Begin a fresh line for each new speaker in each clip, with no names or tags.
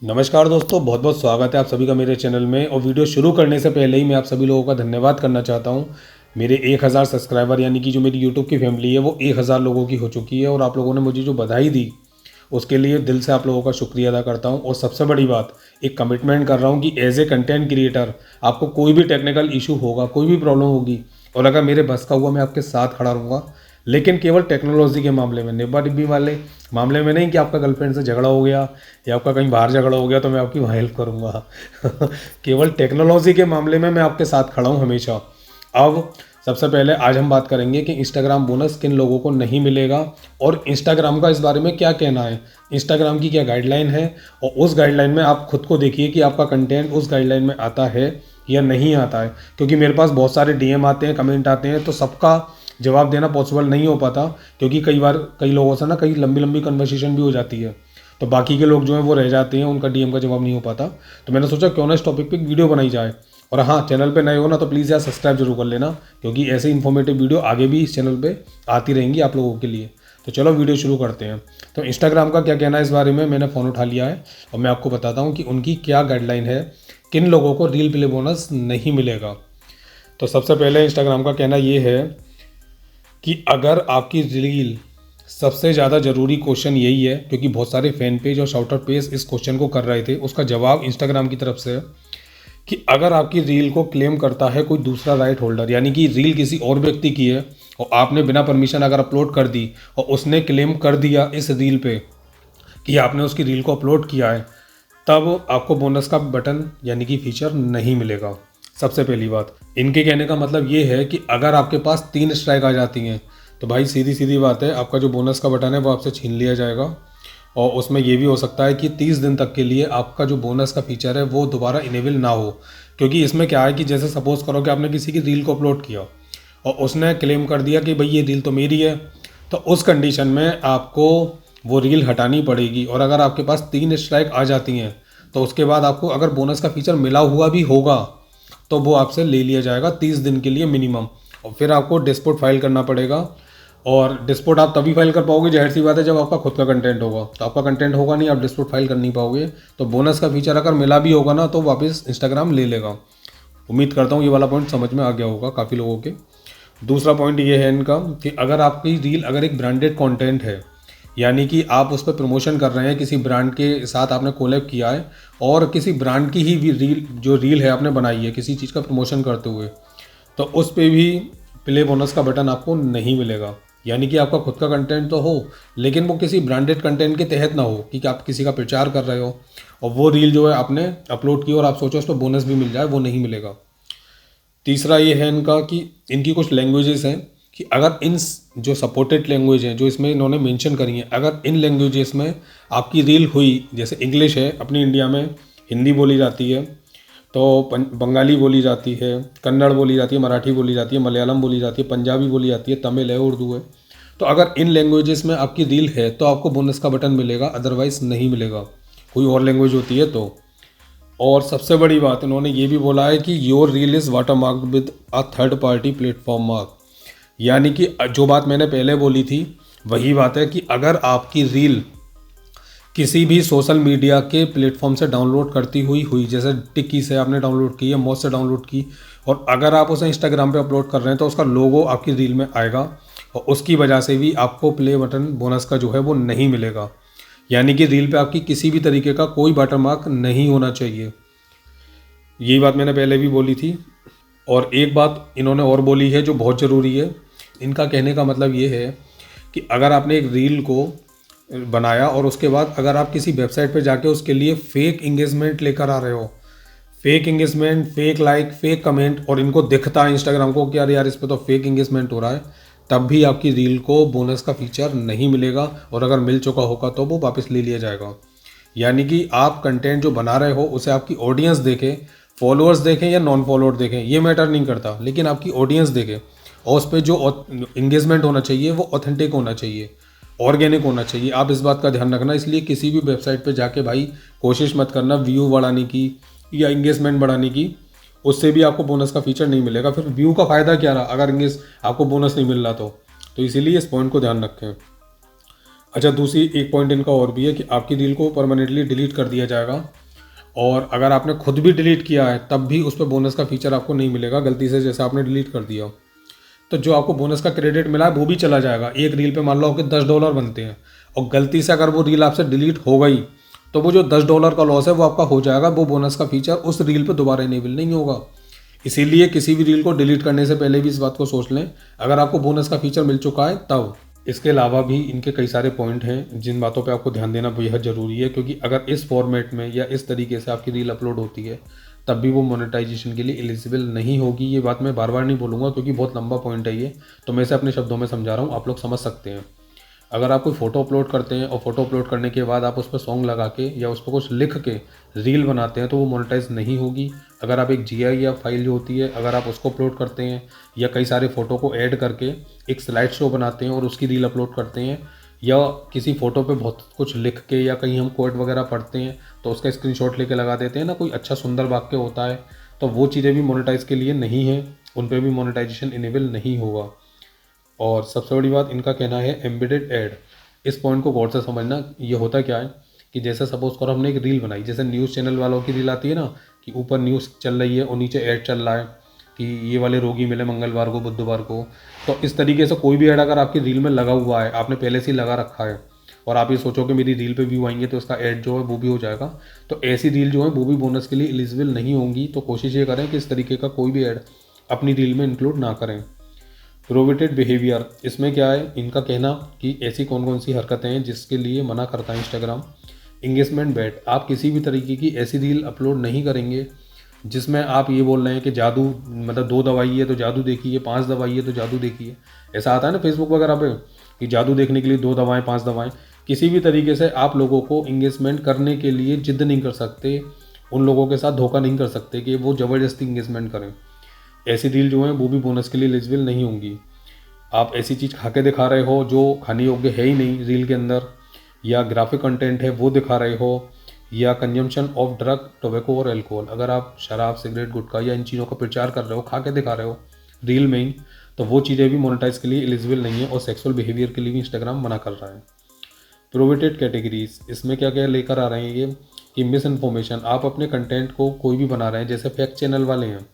नमस्कार दोस्तों, बहुत बहुत स्वागत है आप सभी का मेरे चैनल में। और वीडियो शुरू करने से पहले ही मैं आप सभी लोगों का धन्यवाद करना चाहता हूं। मेरे 1000 सब्सक्राइबर यानी कि जो मेरी यूट्यूब की फैमिली है वो 1000 लोगों की हो चुकी है। और आप लोगों ने मुझे जो बधाई दी उसके लिए दिल से आप लोगों का शुक्रिया अदा करता हूं। और सबसे बड़ी बात, एक कमिटमेंट कर रहा हूं कि एज ए कंटेंट क्रिएटर आपको कोई भी टेक्निकल इशू होगा, कोई भी प्रॉब्लम होगी, और अगर मेरे बस का हुआ मैं आपके साथ खड़ा रहूँगा। लेकिन केवल टेक्नोलॉजी के मामले में, निब्बा डिब्बी वाले मामले में नहीं कि आपका गर्लफ्रेंड से झगड़ा हो गया या आपका कहीं बाहर झगड़ा हो गया तो मैं आपकी वहाँ हेल्प करूँगा। केवल टेक्नोलॉजी के मामले में मैं आपके साथ खड़ा हूँ हमेशा। अब सबसे पहले आज हम बात करेंगे कि इंस्टाग्राम बोनस किन लोगों को नहीं मिलेगा और इंस्टाग्राम का इस बारे में क्या कहना है, इंस्टाग्राम की क्या गाइडलाइन है, और उस गाइडलाइन में आप खुद को देखिए कि आपका कंटेंट उस गाइडलाइन में आता है या नहीं आता है। क्योंकि मेरे पास बहुत सारे डीएम आते हैं, कमेंट आते हैं, तो सबका जवाब देना पॉसिबल नहीं हो पाता। क्योंकि कई बार कई लोगों से ना कई लंबी लंबी कन्वर्सेशन भी हो जाती है, तो बाकी के लोग जो हैं वो रह जाते हैं, उनका डीएम का जवाब नहीं हो पाता। तो मैंने सोचा क्यों ना इस टॉपिक पे एक वीडियो बनाई जाए। और हाँ, चैनल पे नए हो ना तो प्लीज़ यार सब्सक्राइब जरूर कर लेना, क्योंकि ऐसे इन्फॉर्मेटिव वीडियो आगे भी इस चैनल पे आती रहेंगी आप लोगों के लिए। तो चलो वीडियो शुरू करते हैं। तो इंस्टाग्राम का क्या कहना है इस बारे में, मैंने फ़ोन उठा लिया है और मैं आपको बताता हूँ कि उनकी क्या गाइडलाइन है, किन लोगों को रील प्ले बोनस नहीं मिलेगा। तो सबसे पहले इंस्टाग्राम का कहना ये है कि अगर आपकी रील, सबसे ज़्यादा ज़रूरी क्वेश्चन यही है क्योंकि बहुत सारे फैन पेज और शाउटर पेज इस क्वेश्चन को कर रहे थे, उसका जवाब इंस्टाग्राम की तरफ से है कि अगर आपकी रील को क्लेम करता है कोई दूसरा राइट होल्डर, यानी कि रील किसी और व्यक्ति की है और आपने बिना परमिशन अगर अपलोड कर दी और उसने क्लेम कर दिया इस रील पे कि आपने उसकी रील को अपलोड किया है, तब आपको बोनस का बटन यानी कि फीचर नहीं मिलेगा। सबसे पहली बात, इनके कहने का मतलब ये है कि अगर आपके पास 3 स्ट्राइक आ जाती हैं तो भाई सीधी सीधी बात है, आपका जो बोनस का बटन है वो आपसे छीन लिया जाएगा। और उसमें ये भी हो सकता है कि 30 दिन तक के लिए आपका जो बोनस का फीचर है वो दोबारा इनेबल ना हो। क्योंकि इसमें क्या है कि जैसे सपोज करो कि आपने किसी की रील को अपलोड किया और उसने क्लेम कर दिया कि भाई ये रील तो मेरी है, तो उस कंडीशन में आपको वो रील हटानी पड़ेगी। और अगर आपके पास 3 स्ट्राइक आ जाती हैं तो उसके बाद आपको अगर बोनस का फीचर मिला हुआ भी होगा तो वो आपसे ले लिया जाएगा 30 दिन के लिए मिनिमम। और फिर आपको डिस्प्यूट फाइल करना पड़ेगा। और डिस्प्यूट आप तभी फाइल कर पाओगे, जाहिर सी बात है, जब आपका खुद का कंटेंट होगा। तो आपका कंटेंट होगा नहीं, आप डिस्प्यूट फाइल कर नहीं पाओगे। तो बोनस का फीचर अगर मिला भी होगा ना तो वापस इंस्टाग्राम ले लेगा। उम्मीद करता हूँ ये वाला पॉइंट समझ में आ गया होगा काफ़ी लोगों के। दूसरा पॉइंट ये है इनका कि अगर आपकी रील अगर एक ब्रांडेड कंटेंट है, यानी कि आप उस पर प्रमोशन कर रहे हैं, किसी ब्रांड के साथ आपने कोलैब किया है और किसी ब्रांड की ही रील जो रील है आपने बनाई है किसी चीज़ का प्रमोशन करते हुए, तो उस पर भी प्ले बोनस का बटन आपको नहीं मिलेगा। यानी कि आपका खुद का कंटेंट तो हो लेकिन वो किसी ब्रांडेड कंटेंट के तहत ना हो कि आप किसी का प्रचार कर रहे हो और वो रील जो है आपने अपलोड की और आप सोचो उस पर बोनस भी मिल जाए, वो नहीं मिलेगा। तीसरा ये है इनका कि इनकी कुछ लैंग्वेजेस हैं कि अगर इन जो सपोर्टेड लैंग्वेज हैं जो इसमें इन्होंने मेंशन करी हैं, अगर इन लैंग्वेजेस में आपकी रील हुई, जैसे इंग्लिश है, अपनी इंडिया में हिंदी बोली जाती है, तो बंगाली बोली जाती है, कन्नड़ बोली जाती है, मराठी बोली जाती है, मलयालम बोली जाती है, पंजाबी बोली जाती है, तमिल है, उर्दू है, तो अगर इन लैंग्वेजेस में आपकी रील है तो आपको बोनस का बटन मिलेगा, अदरवाइज़ नहीं मिलेगा। कोई और लैंग्वेज होती है तो। और सबसे बड़ी बात इन्होंने ये भी बोला है कि your reel is water mark with a third party platform mark. यानी कि जो बात मैंने पहले बोली थी वही बात है कि अगर आपकी रील किसी भी सोशल मीडिया के प्लेटफॉर्म से डाउनलोड करती हुई जैसे टिक्की से आपने डाउनलोड की या मौज से डाउनलोड की, और अगर आप उसे इंस्टाग्राम पे अपलोड कर रहे हैं तो उसका लोगो आपकी रील में आएगा और उसकी वजह से भी आपको प्ले बटन बोनस का जो है वो नहीं मिलेगा। यानी कि रील पे आपकी किसी भी तरीके का कोई वाटरमार्क नहीं होना चाहिए। यही बात मैंने पहले भी बोली थी। और एक बात इन्होंने और बोली है जो बहुत ज़रूरी है। इनका कहने का मतलब ये है कि अगर आपने एक रील को बनाया और उसके बाद अगर आप किसी वेबसाइट पर जाके उसके लिए फेक इंगेजमेंट लेकर आ रहे हो, fake engagement, fake like, fake comment, और इनको दिखता है इंस्टाग्राम को कि यार यार इस पर तो फेक इंगेजमेंट हो रहा है, तब भी आपकी रील को बोनस का फीचर नहीं मिलेगा। और अगर मिल चुका होगा तो वो वापस ले लिया जाएगा। यानी कि आप कंटेंट जो बना रहे हो उसे आपकी ऑडियंस देखे, फॉलोअर्स देखें या नॉन फॉलोअर देखें, ये मैटर नहीं करता, लेकिन आपकी ऑडियंस देखे और उस पर जो इंगेजमेंट होना चाहिए वो ऑथेंटिक होना चाहिए, ऑर्गेनिक होना चाहिए। आप इस बात का ध्यान रखना। इसलिए किसी भी वेबसाइट पे जाके भाई कोशिश मत करना व्यू बढ़ाने की या इंगेजमेंट बढ़ाने की, उससे भी आपको बोनस का फीचर नहीं मिलेगा। फिर व्यू का फ़ायदा क्या रहा अगर इंगेज आपको बोनस नहीं मिल रहा तो इसीलिए इस पॉइंट को ध्यान रखें। अच्छा, दूसरी एक पॉइंट इनका और भी है कि आपकी रील को परमानेंटली डिलीट कर दिया जाएगा, और अगर आपने खुद भी डिलीट किया है तब भी उस पर बोनस का फीचर आपको नहीं मिलेगा, गलती से जैसे आपने डिलीट कर दिया हो। तो जो आपको बोनस का क्रेडिट मिला है वो भी चला जाएगा। एक रील पे मान लो आपके $10 बनते हैं, और गलती से अगर वो रील आपसे डिलीट हो गई तो वो जो $10 का लॉस है वो आपका हो जाएगा। वो बोनस का फीचर उस रील पे दोबारा इनेबल नहीं होगा। इसीलिए किसी भी रील को डिलीट करने से पहले भी इस बात को सोच लें, अगर आपको बोनस का फीचर मिल चुका है तब। इसके अलावा भी इनके कई सारे पॉइंट हैं जिन बातों पे आपको ध्यान देना बेहद ज़रूरी है, क्योंकि अगर इस फॉर्मेट में या इस तरीके से आपकी रील अपलोड होती है तब भी वो मोनेटाइजेशन के लिए एलिजिबल नहीं होगी। ये बात मैं बार बार नहीं बोलूँगा क्योंकि बहुत लंबा पॉइंट है ये, तो मैं इसे अपने शब्दों में समझा रहा हूँ, आप लोग समझ सकते हैं। अगर आप कोई फ़ोटो अपलोड करते हैं और फोटो अपलोड करने के बाद आप उस पर सॉन्ग लगा के या उस पर कुछ लिख के रील बनाते हैं तो वो मोनेटाइज नहीं होगी। अगर आप एक GIF या फाइल जो होती है अगर आप उसको अपलोड करते हैं या कई सारे फ़ोटो को ऐड करके एक स्लाइड शो बनाते हैं और उसकी रील अपलोड करते हैं, या किसी फ़ोटो पे बहुत कुछ लिख के या कहीं हम कोट वगैरह पढ़ते हैं तो उसका स्क्रीनशॉट लेके लगा देते हैं ना, कोई अच्छा सुंदर वाक्य होता है, तो वो चीज़ें भी मोनेटाइज के लिए नहीं है, उन पर भी मोनेटाइजेशन इनेबल नहीं होगा। और सबसे बड़ी बात इनका कहना है एम्बेडेड ऐड। इस पॉइंट को गौर से समझना, ये होता क्या है कि जैसे सपोज करो हमने एक रील बनाई, जैसे न्यूज़ चैनल वालों की रील आती है ना कि ऊपर न्यूज़ चल रही है और नीचे ऐड चल रहा है कि ये वाले रोगी मिले मंगलवार को बुधवार को। तो इस तरीके से कोई भी ऐड अगर आपकी रील में लगा हुआ है, आपने पहले से ही लगा रखा है, और आप ये सोचो कि मेरी रील पे व्यू आएंगे तो उसका ऐड जो है वो भी हो जाएगा, तो ऐसी रील जो है वो भी बोनस के लिए एलिजिबल नहीं होंगी। तो कोशिश ये करें कि इस तरीके का कोई भी ऐड अपनी रील में इंक्लूड ना करें। प्रोहिबिटेड बिहेवियर, इसमें क्या है इनका कहना कि ऐसी कौन कौन सी हरकतें हैं जिसके लिए मना करता है इंस्टाग्राम। इंगेजमेंट बेट, आप किसी भी तरीके की ऐसी रील अपलोड नहीं करेंगे जिसमें आप ये बोल रहे हैं कि जादू, मतलब 2 दवाई है तो जादू देखिए, 5 दवाई है तो जादू देखिए। ऐसा आता है ना फेसबुक वगैरह पे कि जादू देखने के लिए 2 दवाएं 5 दवाएं। किसी भी तरीके से आप लोगों को इंगेजमेंट करने के लिए जिद नहीं कर सकते, उन लोगों के साथ धोखा नहीं कर सकते कि वो ज़बरदस्ती इंगेजमेंट करें। ऐसी रील जो है वो भी बोनस के लिए एलिजिबल नहीं होंगी। आप ऐसी चीज़ खा के दिखा रहे हो जो खाने योग्य है ही नहीं रील के अंदर, या ग्राफिक कंटेंट है वो दिखा रहे हो, या कंजम्पशन ऑफ ड्रग, टोबैको और अल्कोहल, अगर आप शराब सिगरेट गुटखा या इन चीज़ों का प्रचार कर रहे हो, खा के दिखा रहे हो रील में ही, तो वो चीज़ें भी मोनेटाइज के लिए एलिजिबल नहीं है, और सेक्सुअल बिहेवियर के लिए भी इंस्टाग्राम मना कर रहा है। प्रोहिबिटेड कैटेगरीज, इसमें क्या क्या लेकर आ रहे हैं ये कि मिस इन्फॉर्मेशन, आप अपने कंटेंट को कोई भी बना रहे हैं, जैसे फैक्ट चैनल वाले हैं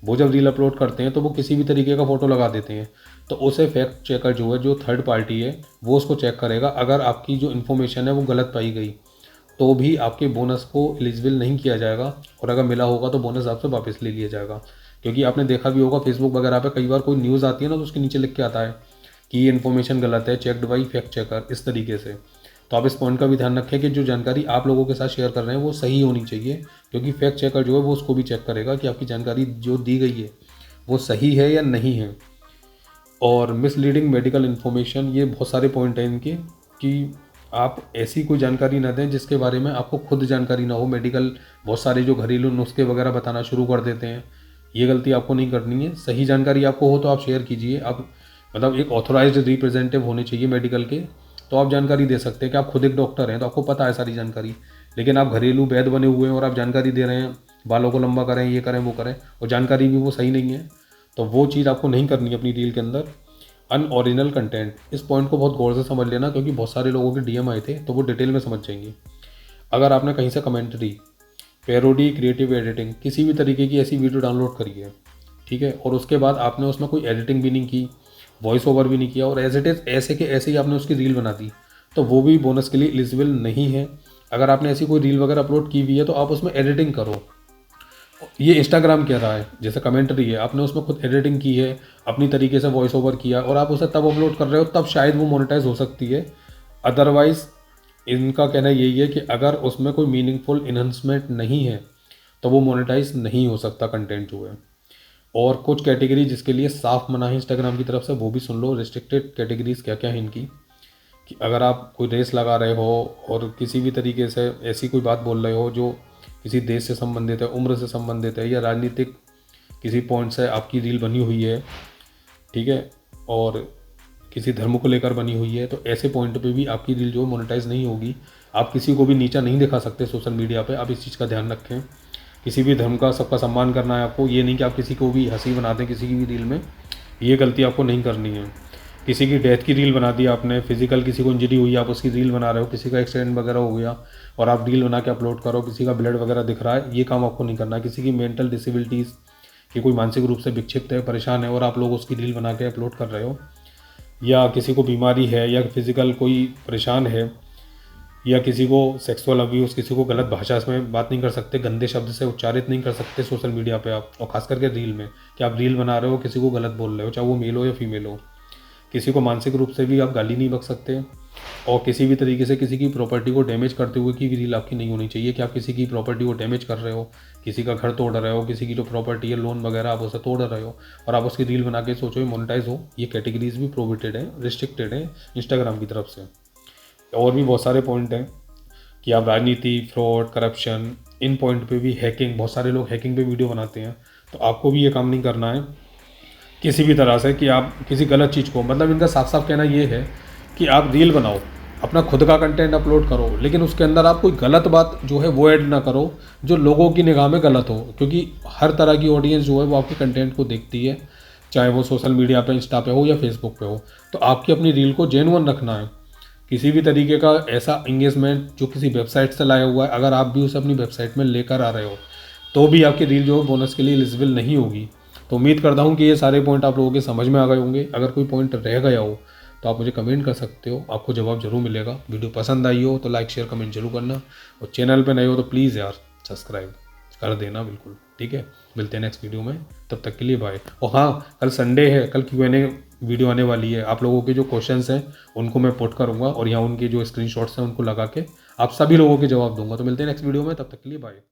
वो जब रील अपलोड करते हैं तो वो किसी भी तरीके का फ़ोटो लगा देते हैं, तो उसे फैक्ट चेकर जो है, जो थर्ड पार्टी है, वो उसको चेक करेगा। अगर आपकी जो इन्फॉर्मेशन है वो गलत पाई गई तो भी आपके बोनस को एलिजिबल नहीं किया जाएगा, और अगर मिला होगा तो बोनस आपसे वापस ले लिया जाएगा। क्योंकि आपने देखा भी होगा फेसबुक वगैरह पे कई बार कोई न्यूज़ आती है ना तो उसके नीचे लिख के आता है कि ये इन्फॉर्मेशन गलत है, चेक्ड बाई फैक्ट चेकर, इस तरीके से। तो आप इस पॉइंट का भी ध्यान रखें कि जो जानकारी आप लोगों के साथ शेयर कर रहे हैं वो सही होनी चाहिए, क्योंकि फैक्ट चेकर जो है वो उसको भी चेक करेगा कि आपकी जानकारी जो दी गई है वो सही है या नहीं है। और मिसलीडिंग मेडिकल इन्फॉर्मेशन, ये बहुत सारे पॉइंट हैं इनके कि आप ऐसी कोई जानकारी ना दें जिसके बारे में आपको खुद जानकारी ना हो। मेडिकल बहुत सारे जो घरेलू नुस्खे वगैरह बताना शुरू कर देते हैं, ये गलती आपको नहीं करनी है। सही जानकारी आपको हो तो आप शेयर कीजिए, आप मतलब एक ऑथोराइज्ड रिप्रेजेंटेटिव होने चाहिए मेडिकल के, तो आप जानकारी दे सकते हैं कि आप खुद एक डॉक्टर हैं तो आपको पता है सारी जानकारी। लेकिन आप घरेलू वैद्य बने हुए हैं और आप जानकारी दे रहे हैं बालों को लंबा करें, ये करें वो करें, और जानकारी भी वो सही नहीं है, तो वो चीज़ आपको नहीं करनी है अपनी रील के अंदर। अनओरिजिनल कंटेंट, इस पॉइंट को बहुत गौर से समझ लेना क्योंकि बहुत सारे लोगों के DM आए थे तो वो डिटेल में समझ जाएंगे। अगर आपने कहीं से कमेंट्री, पैरोडी, क्रिएटिव एडिटिंग, किसी भी तरीके की ऐसी वीडियो डाउनलोड करी है, ठीक है, और उसके बाद आपने उसमें कोई एडिटिंग भी नहीं की, वॉइस ओवर भी नहीं किया, और एज इट इज़ ऐसे के ऐसे ही आपने उसकी रील बना दी, तो वो भी बोनस के लिए एलिजिबल नहीं है। अगर आपने ऐसी कोई रील वगैरह अपलोड की हुई है तो आप उसमें एडिटिंग करो। ये इंस्टाग्राम कह रहा है, जैसे कमेंट्री है, आपने उसमें खुद एडिटिंग की है, अपनी तरीके से वॉइस ओवर किया और आप उसे तब अपलोड कर रहे हो तब शायद वो मोनेटाइज हो सकती है। अदरवाइज इनका कहना यही है कि अगर उसमें कोई मीनिंगफुल इन्हांसमेंट नहीं है तो वो मोनेटाइज नहीं हो सकता कंटेंट जो है। और कुछ कैटेगरी जिसके लिए साफ मना है इंस्टाग्राम की तरफ से, वो भी सुन लो। रिस्ट्रिक्टेड कैटेगरीज क्या क्या है इनकी, कि अगर आप कोई रेस लगा रहे हो और किसी भी तरीके से ऐसी कोई बात बोल रहे हो जो किसी देश से संबंधित है, उम्र से संबंधित है, या राजनीतिक किसी पॉइंट से आपकी रील बनी हुई है, ठीक है, और किसी धर्म को लेकर बनी हुई है, तो ऐसे पॉइंट पे भी आपकी रील जो मोनेटाइज नहीं होगी। आप किसी को भी नीचा नहीं दिखा सकते सोशल मीडिया पे, आप इस चीज़ का ध्यान रखें। किसी भी धर्म का सबका सम्मान करना है आपको, ये नहीं कि आप किसी को भी हंसी बना दें किसी की भी रील में, ये गलती आपको नहीं करनी है। किसी की डेथ की रील बना दी आपने, फिजिकल किसी को इंजरी हुई आप उसकी रील बना रहे हो, किसी का एक्सीडेंट वगैरह हो गया और आप रील बना के अपलोड करो, किसी का ब्लड वगैरह दिख रहा है, ये काम आपको नहीं करना है। किसी की मेंटल डिसेबिलिटीज़ कि कोई मानसिक रूप से विक्षिप्त है, परेशान है और आप लोग उसकी रील बना के अपलोड कर रहे हो, या किसी को बीमारी है या फिजिकल कोई परेशान है, या किसी को सेक्सुअल अब्यूज़, किसी को गलत भाषा में बात नहीं कर सकते, गंदे शब्द से उच्चारित नहीं कर सकते सोशल मीडिया पे आप, और ख़ास करके रील में कि आप रील बना रहे हो किसी को गलत बोल रहे हो, चाहे वो मेल हो या फीमेल हो। किसी को मानसिक रूप से भी आप गाली नहीं बक सकते, और किसी भी तरीके से किसी की प्रॉपर्टी को डैमेज करते हुए की भी रील आपकी नहीं होनी चाहिए कि आप किसी की प्रॉपर्टी को डैमेज कर रहे हो, किसी का घर तोड़ रहे हो, किसी की जो प्रॉपर्टी है लोन वगैरह आप उसे तोड़ रहे हो और आप उसकी रील बना के सोचो मोनेटाइज हो। ये कैटेगरीज भी प्रोहिबिटेड है, रिस्ट्रिक्टेड है इंस्टाग्राम की तरफ से। और भी बहुत सारे पॉइंट हैं कि आप राजनीति, फ्रॉड, करप्शन, इन पॉइंट पे भी, हैकिंग, बहुत सारे लोग हैकिंग पे वीडियो बनाते हैं, तो आपको भी ये काम नहीं करना है किसी भी तरह से कि आप किसी गलत चीज़ को, मतलब इनका साफ साफ कहना ये है कि आप रील बनाओ, अपना खुद का कंटेंट अपलोड करो, लेकिन उसके अंदर आप कोई गलत बात जो है वो ऐड ना करो जो लोगों की निगाह में गलत हो, क्योंकि हर तरह की ऑडियंस जो है वो आपके कंटेंट को देखती है, चाहे वो सोशल मीडिया पे, इंस्टा पे हो या फेसबुक पे हो। तो आपकी अपनी रील को जेन्युइन रखना है। किसी भी तरीके का ऐसा इंगेजमेंट जो किसी वेबसाइट से लाया हुआ है, अगर आप भी उसे अपनी वेबसाइट में लेकर आ रहे हो तो भी आपकी रील जो है बोनस के लिए एलिजिबल नहीं होगी। तो उम्मीद करता हूँ कि ये सारे पॉइंट आप लोगों के समझ में आ गए होंगे। अगर कोई पॉइंट रह गया हो तो आप मुझे कमेंट कर सकते हो, आपको जवाब जरूर मिलेगा। वीडियो पसंद आई हो तो लाइक, शेयर, कमेंट जरूर करना, और चैनल पे नए हो तो प्लीज़ यार सब्सक्राइब कर देना बिल्कुल, ठीक है। मिलते हैं नेक्स्ट वीडियो में, तब तक के लिए बाय। और हाँ, कल संडे है, कल Q&A वीडियो आने वाली है। आप लोगों के जो क्वेश्चंस हैं उनको मैं पुट करूँगा और यहाँ उनके जो स्क्रीनशॉट्स हैं उनको लगा के आप सभी लोगों के जवाब दूंगा। तो मिलते हैं नेक्स्ट वीडियो में, तब तक के लिए बाय।